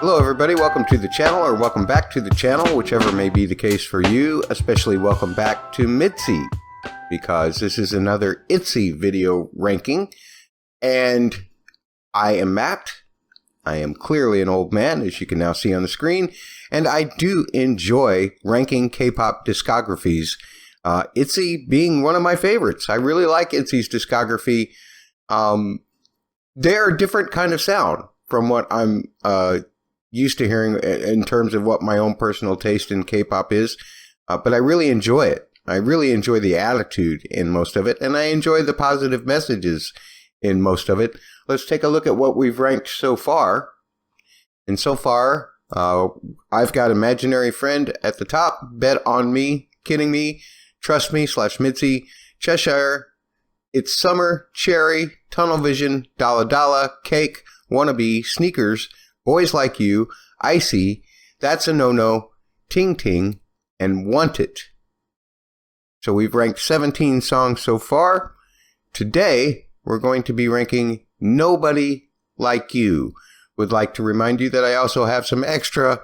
Hello everybody, welcome to the channel, or welcome back to the channel, whichever may be the case for you. Especially welcome back to Mitzi, because this is another ITZY video ranking, and I am Matt. I am clearly an old man, as you can now see on the screen, and I do enjoy ranking K-pop discographies, ITZY being one of my favorites. I really like ITZY's discography. They're a different kind of sound from what I'm used to hearing in terms of what my own personal taste in K-pop is, but I really enjoy it. I really enjoy the attitude in most of it, and I enjoy the positive messages in most of it. Let's take a look at what we've ranked so far. And so far, I've got Imaginary Friend at the top, Bet on Me, Kidding Me, Trust Me / Mitzi, Cheshire, It's Summer, Cherry, Tunnel Vision, Dalla Dalla, Cake, Wannabe, Sneakers, Boys Like You, Icy, That's a No-No, Ting Ting, and Want It. So we've ranked 17 songs so far. Today, we're going to be ranking Nobody Like You. Would like to remind you that I also have some extra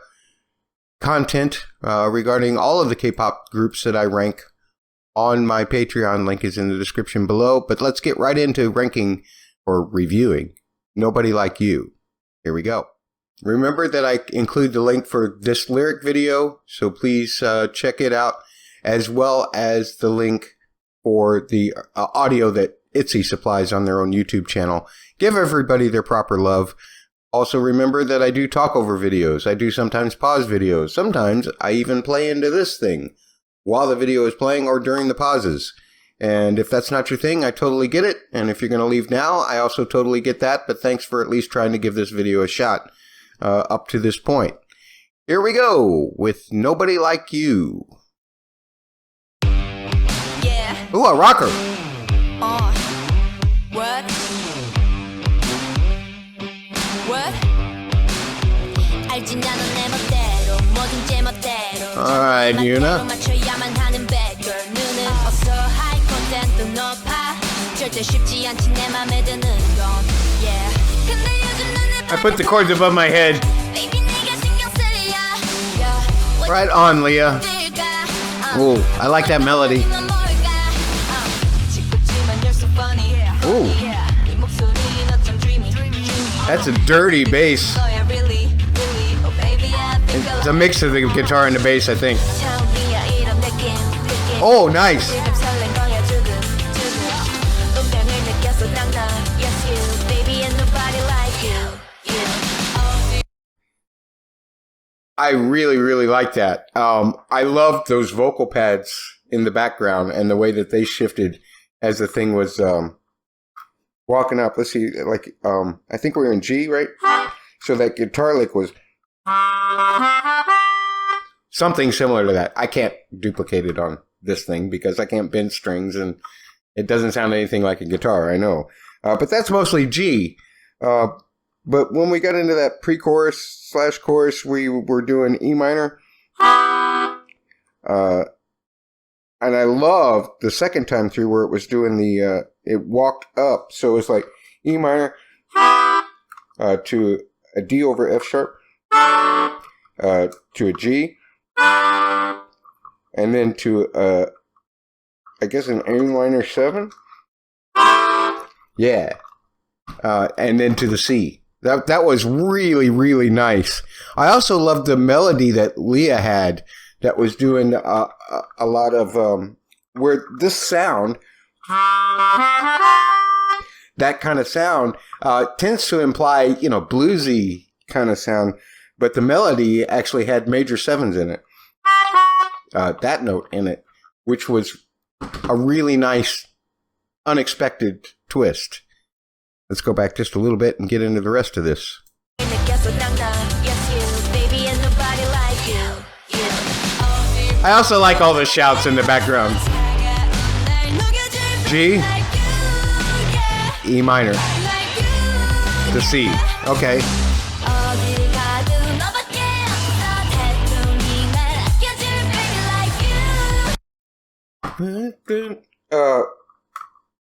content regarding all of the K-pop groups that I rank on my Patreon. Link is in the description below. But let's get right into ranking or reviewing Nobody Like You. Here we go. Remember that I include the link for this lyric video, so please check it out, as well as the link for the audio that ITZY supplies on their own YouTube channel. Give everybody their proper love. Also remember that I do talk over videos. I do sometimes pause videos. Sometimes I even play into this thing while the video is playing or during the pauses. And if that's not your thing, I totally get it. And if you're going to leave now, I also totally get that. But thanks for at least trying to give this video a shot up to this point. Here we go with Nobody Like You. Yeah. Ooh, a rocker. What? All right, Yuna. I put the chords above my head. Right on, Leah. Ooh, I like that melody. Ooh. That's a dirty bass. It's a mix of the guitar and the bass, I think. Oh, nice. I really like that. I loved those vocal pads in the background and the way that they shifted as the thing was walking up. Let's see, like I think we were in G, right? So that guitar lick was something similar to that. I can't duplicate it on this thing because I can't bend strings and it doesn't sound anything like a guitar, I know. But that's mostly G. But when we got into that pre-chorus / chorus, we were doing E minor. And I loved the second time through where it was doing the, it walked up. So it's like E minor to a D over F sharp, to a G, and then to I guess an A minor 7. Yeah. And then to the C. That was really nice. I also loved the melody that Leah had that was doing a lot of where this sound, that kind of sound tends to imply, you know, bluesy kind of sound, but the melody actually had major 7s in it. That note in it, which was a really nice, unexpected twist. Let's go back just a little bit and get into the rest of this. I also like all the shouts in the background. G, E minor, to C. Okay.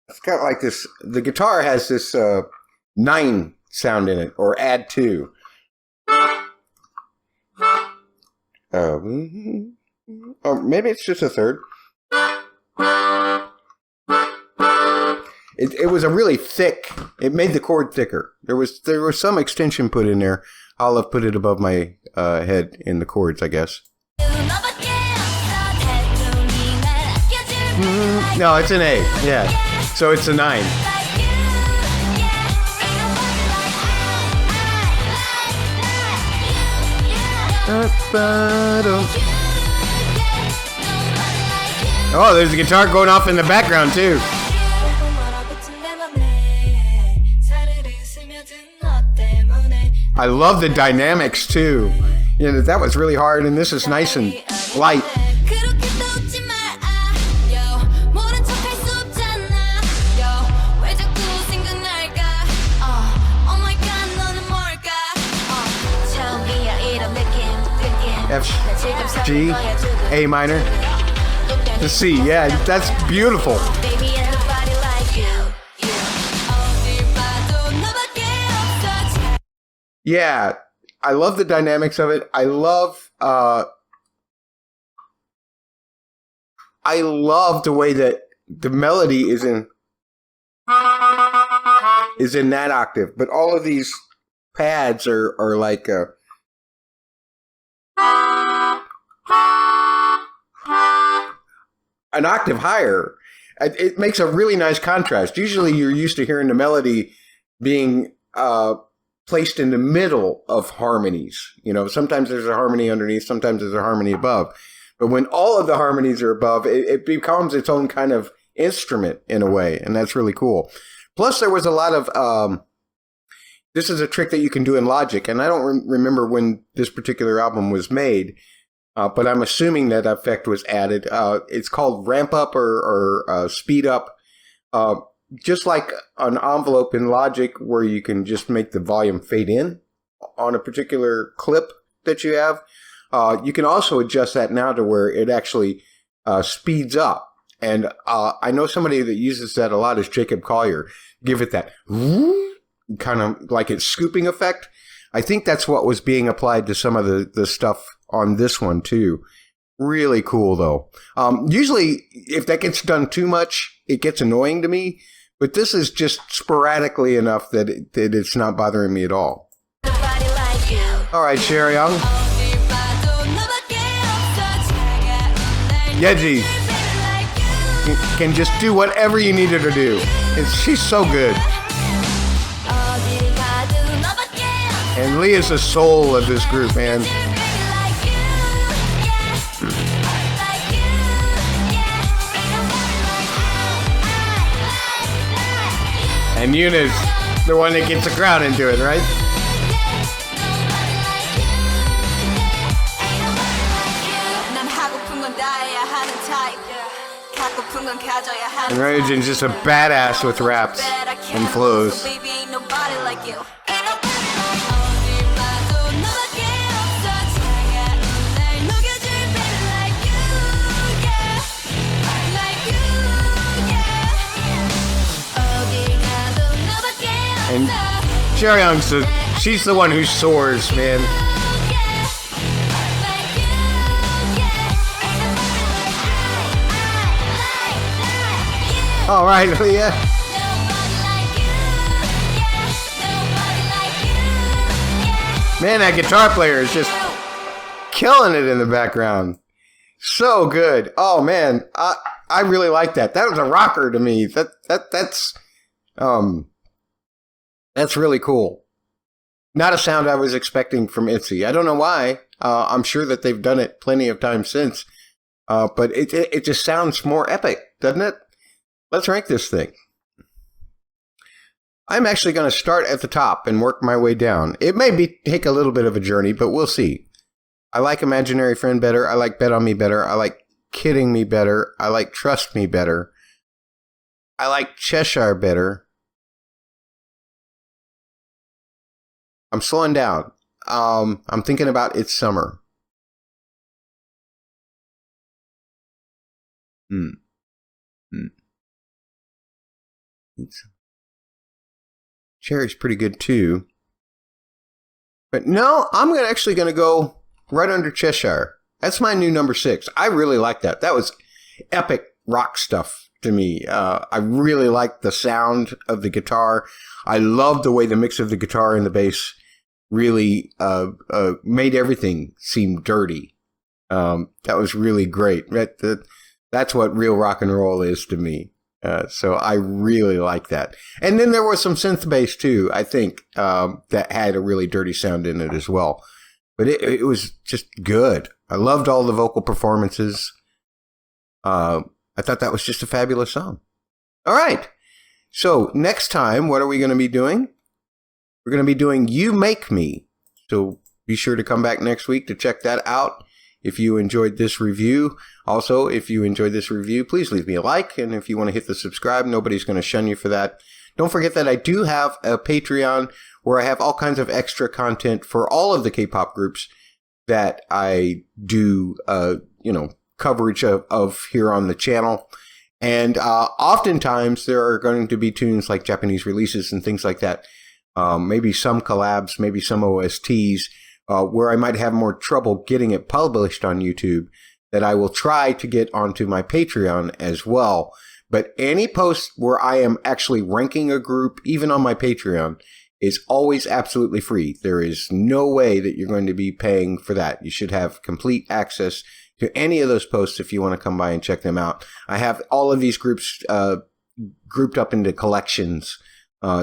It's kind of like this, the guitar has this 9 sound in it, or add 2. Or maybe it's just a third. It was a really thick. It made the chord thicker. There was some extension put in there. I'll have put it above my head in the chords, I guess. No, it's an A. Yeah, so it's a 9. Oh, there's a guitar going off in the background too. I love the dynamics too. You know, that was really hard, and this is nice and light. F, G, A minor, the C. Yeah, that's beautiful. Yeah, I love the dynamics of it. I love the way that the melody is in that octave, but all of these pads are like an octave higher. It makes a really nice contrast. Usually you're used to hearing the melody being placed in the middle of harmonies. You know, sometimes there's a harmony underneath, sometimes there's a harmony above. But when all of the harmonies are above, it becomes its own kind of instrument in a way, and that's really cool. Plus, there was a lot of... this is a trick that you can do in Logic, and I don't remember when this particular album was made, but I'm assuming that effect was added. It's called ramp up or speed up. Just like an envelope in Logic where you can just make the volume fade in on a particular clip that you have. You can also adjust that now to where it actually speeds up. And I know somebody that uses that a lot is Jacob Collier. Give it that kind of like it's scooping effect. I think that's what was being applied to some of the stuff on this one too. Really cool though. Usually if that gets done too much, it gets annoying to me. But this is just sporadically enough that it's not bothering me at all. All right, Sherry Young. Yeji can just do whatever you need her to do. She's so good. And Leah's the soul of this group, man. And Yuna's the one that gets the crowd into it, right? And Ryujin's just a badass with raps and flows. And Cheryong's she's the one who soars, man. All right, Leah. Man, that guitar player is just killing it in the background. So good. Oh man, I really like that. That was a rocker to me. That's really cool. Not a sound I was expecting from ITZY. I don't know why. I'm sure that they've done it plenty of times since. But it just sounds more epic, doesn't it? Let's rank this thing. I'm actually going to start at the top and work my way down. It may take a little bit of a journey, but we'll see. I like Imaginary Friend better. I like Bet on Me better. I like Kidding Me better. I like Trust Me better. I like Cheshire better. I'm slowing down. I'm thinking about It's Summer. Cherry's pretty good too. But no, I'm actually going to go right under Cheshire. That's my new number 6. I really like that. That was epic rock stuff to me. I really liked the sound of the guitar. I loved the way the mix of the guitar and the bass really made everything seem dirty. That was really great. That's what real rock and roll is to me. So I really like that. And then there was some synth bass too, I think, that had a really dirty sound in it as well. But it was just good. I loved all the vocal performances. I thought that was just a fabulous song. All right. So next time, what are we going to be doing? We're going to be doing You Make Me. So be sure to come back next week to check that out. If you enjoyed this review, also, if you enjoyed this review, please leave me a like. And if you want to hit the subscribe, nobody's going to shun you for that. Don't forget that I do have a Patreon where I have all kinds of extra content for all of the K-pop groups that I do, coverage of here on the channel. And oftentimes there are going to be tunes like Japanese releases and things like that. Maybe some collabs, maybe some OSTs. Where I might have more trouble getting it published on YouTube, that I will try to get onto my Patreon as well. But any post where I am actually ranking a group, even on my Patreon, is always absolutely free. There is no way that you're going to be paying for that. You should have complete access to any of those posts if you want to come by and check them out. I have all of these groups grouped up into collections,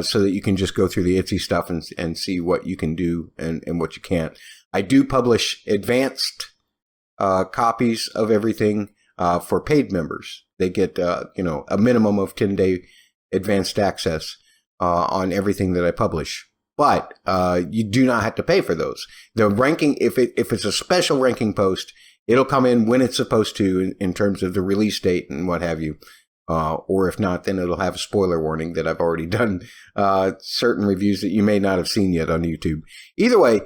so that you can just go through the ITZY stuff and see what you can do and what you can't. I do publish advanced copies of everything for paid members. They get a minimum of 10-day advanced access on everything that I publish. But you do not have to pay for those. The ranking, if it's a special ranking post, it'll come in when it's supposed to in terms of the release date and what have you. Or if not, then it'll have a spoiler warning that I've already done certain reviews that you may not have seen yet on YouTube. Either way,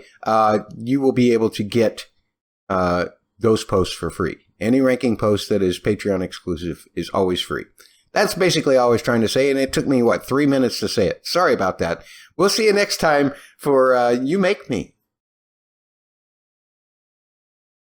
you will be able to get those posts for free. Any ranking post that is Patreon exclusive is always free. That's basically all I was trying to say, and it took me, 3 minutes to say it. Sorry about that. We'll see you next time for You Make Me.